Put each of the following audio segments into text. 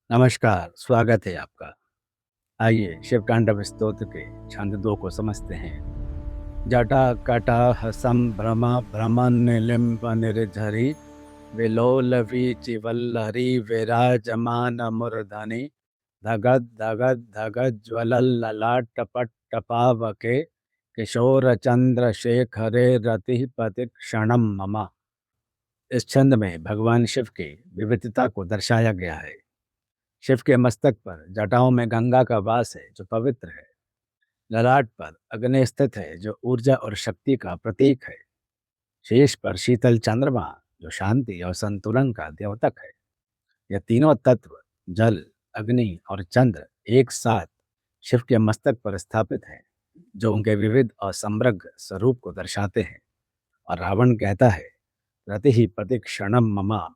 नमस्कार, स्वागत है आपका। आइए शिव तांडव स्तोत्र के छंद 2 को समझते हैं। जटा कटाह संभ्रम भ्रमण निलिम्ब निर्झरी विलोल वीचिवल्लरी विराजमान मूर्धनि धगद धगद धगद ज्वलल ललाट पावके किशोर चंद्र शेखरे रति पति क्षणम मम। इस छंद में भगवान शिव की विविधता को दर्शाया गया है। शिव के मस्तक पर जटाओं में गंगा का वास है जो पवित्र है। ललाट पर अग्नि स्थित है जो ऊर्जा और शक्ति का प्रतीक है। शीश पर शीतल चंद्रमा जो शांति और संतुलन का द्योतक है। यह तीनों तत्व जल, अग्नि और चंद्र एक साथ शिव के मस्तक पर स्थापित हैं, जो उनके विविध और समृद्ध स्वरूप को दर्शाते हैं। और रावण कहता है, रति ही प्रति क्षणम ममा।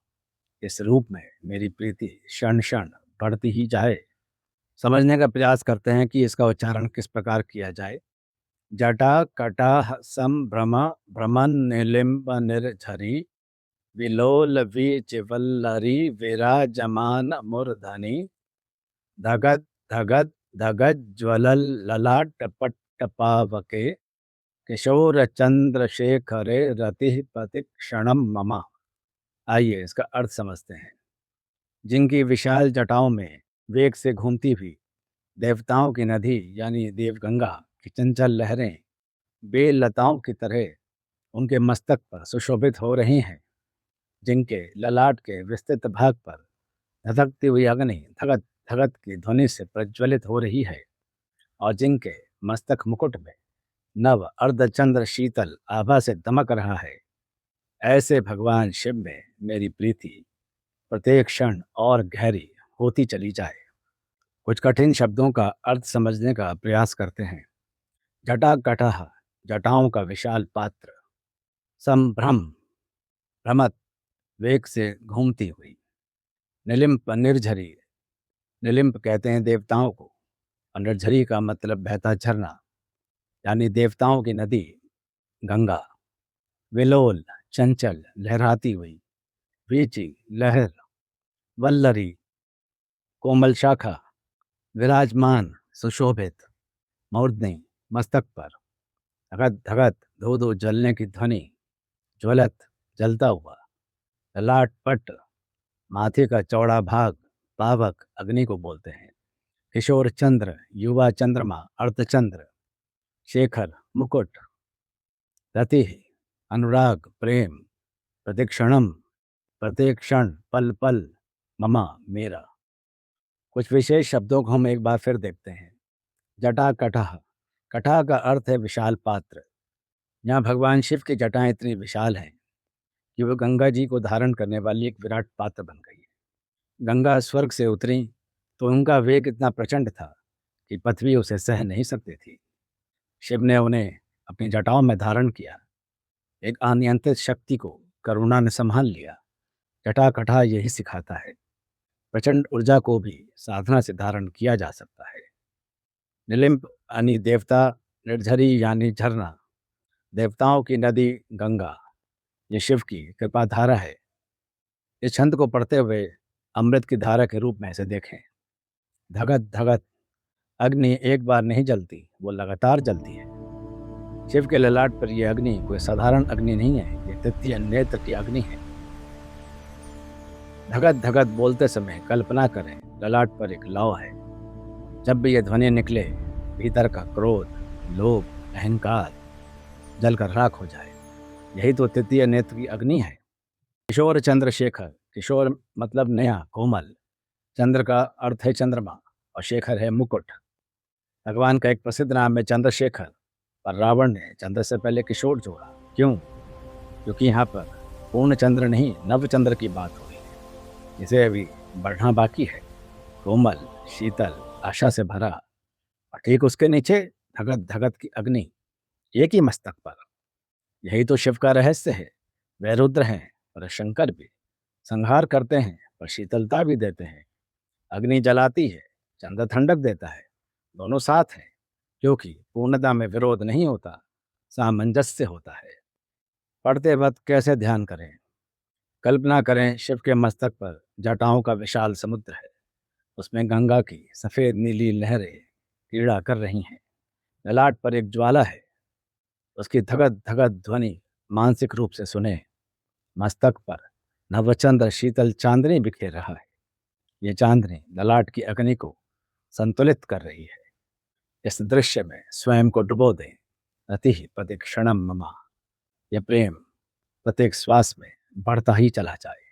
इस रूप में मेरी प्रीति क्षण क्षण बढ़ती ही जाए। समझने का प्रयास करते हैं कि इसका उच्चारण किस प्रकार किया जाए। जटा कटाह संभ्रम भ्रमण निलिम्ब निर्झरी विलोल वीचिवल्लरी विराजमान मूर्धनि धगद धगद धगद ज्वलल ललाट पट्टपावके किशोर चंद्रशेखरे रति पति क्षणम मम। आइए इसका अर्थ समझते हैं। जिनकी विशाल जटाओं में वेग से घूमती हुई देवताओं की नदी यानी देवगंगा की चंचल लहरें बेल लताओं की तरह उनके मस्तक पर सुशोभित हो रही हैं। जिनके ललाट के विस्तृत भाग पर धधकती हुई अग्नि धगत धगत की ध्वनि से प्रज्वलित हो रही है और जिनके मस्तक मुकुट में नव अर्धचंद्र शीतल आभा से दमक रहा है, ऐसे भगवान शिव में मेरी प्रीति प्रत्येक क्षण और गहरी होती चली जाए। कुछ कठिन शब्दों का अर्थ समझने का प्रयास करते हैं। जटा कटाह जटाओं का विशाल पात्र, संभ्रम भ्रमत वेग से घूमती हुई, निलिम्प निर्झरी निलिम्प कहते हैं देवताओं को और निर्झरी का मतलब बहता झरना यानी देवताओं की नदी गंगा, विलोल चंचल लहराती हुई, वीची लहर, वल्लरी कोमल शाखा, विराजमान सुशोभित, मूर्धनि मस्तक पर, धगत धगत धो धो जलने की ध्वनि, ज्वलत जलता हुआ, ललाट पट माथे का चौड़ा भाग, पावक अग्नि को बोलते हैं, किशोर चंद्र युवा चंद्रमा अर्धचंद्र, शेखर मुकुट, रति अनुराग प्रेम, प्रतिक्षणम प्रत्येक क्षण पल पल, ममा मेरा। कुछ विशेष शब्दों को हम एक बार फिर देखते हैं। जटा कटाह, कटाह का अर्थ है विशाल पात्र। यहाँ भगवान शिव की जटाएं इतनी विशाल हैं कि वो गंगा जी को धारण करने वाली एक विराट पात्र बन गई है। गंगा स्वर्ग से उतरी तो उनका वेग इतना प्रचंड था कि पृथ्वी उसे सह नहीं सकती थी। शिव ने उन्हें अपनी जटाओं में धारण किया। एक अनियंत्रित शक्ति को करुणा ने संभाल लिया। जटा कटाह यही सिखाता है, प्रचंड ऊर्जा को भी साधना से धारण किया जा सकता है। निलिम्ब यानी देवता, निर्झरी यानी झरना, देवताओं की नदी गंगा, ये शिव की कृपा धारा है। इस छंद को पढ़ते हुए अमृत की धारा के रूप में इसे देखें। धगत धगत अग्नि एक बार नहीं जलती, वो लगातार जलती है। शिव के ललाट पर यह अग्नि कोई साधारण अग्नि नहीं है, ये तृतीय नेत्र की अग्नि है। धगत धगत बोलते समय कल्पना करें ललाट पर एक लौ है। जब भी यह ध्वनि निकले, भीतर का क्रोध, लोभ, अहंकार जलकर राख हो जाए। यही तो तृतीय नेत्र की अग्नि है। किशोर चंद्रशेखर, किशोर मतलब नया कोमल, चंद्र का अर्थ है चंद्रमा और शेखर है मुकुट। भगवान का एक प्रसिद्ध नाम है चंद्रशेखर, पर रावण ने चंद्र से पहले किशोर जोड़ा। क्यों? क्योंकि यहाँ पर पूर्ण चंद्र नहीं नव चंद्र की बात हुई है। इसे अभी बढ़ना बाकी है। कोमल, शीतल, आशा से भरा और ठीक उसके नीचे धगत धगत की अग्नि, एक ही मस्तक पर। यही तो शिव का रहस्य है। वह रुद्र हैं और शंकर भी। संहार करते हैं पर शीतलता भी देते हैं। अग्नि जलाती है, चंद्र ठंडक देता है। दोनों साथ हैं, क्योंकि पूर्णता में विरोध नहीं होता, सामंजस्य होता है। पढ़ते वक्त कैसे ध्यान करें? कल्पना करें शिव के मस्तक पर जटाओं का विशाल समुद्र है। उसमें गंगा की सफ़ेद नीली लहरें क्रीड़ा कर रही हैं। ललाट पर एक ज्वाला है, उसकी धगत धगत ध्वनि मानसिक रूप से सुने। मस्तक पर नवचंद्र शीतल चांदनी बिखेर रहा है। ये चांदनी ललाट की अग्नि को संतुलित कर रही है। इस दृश्य में स्वयं को डुबो दें। अति प्रति क्षणम ममा, यह प्रेम प्रत्येक श्वास में बढ़ता ही चला जाए।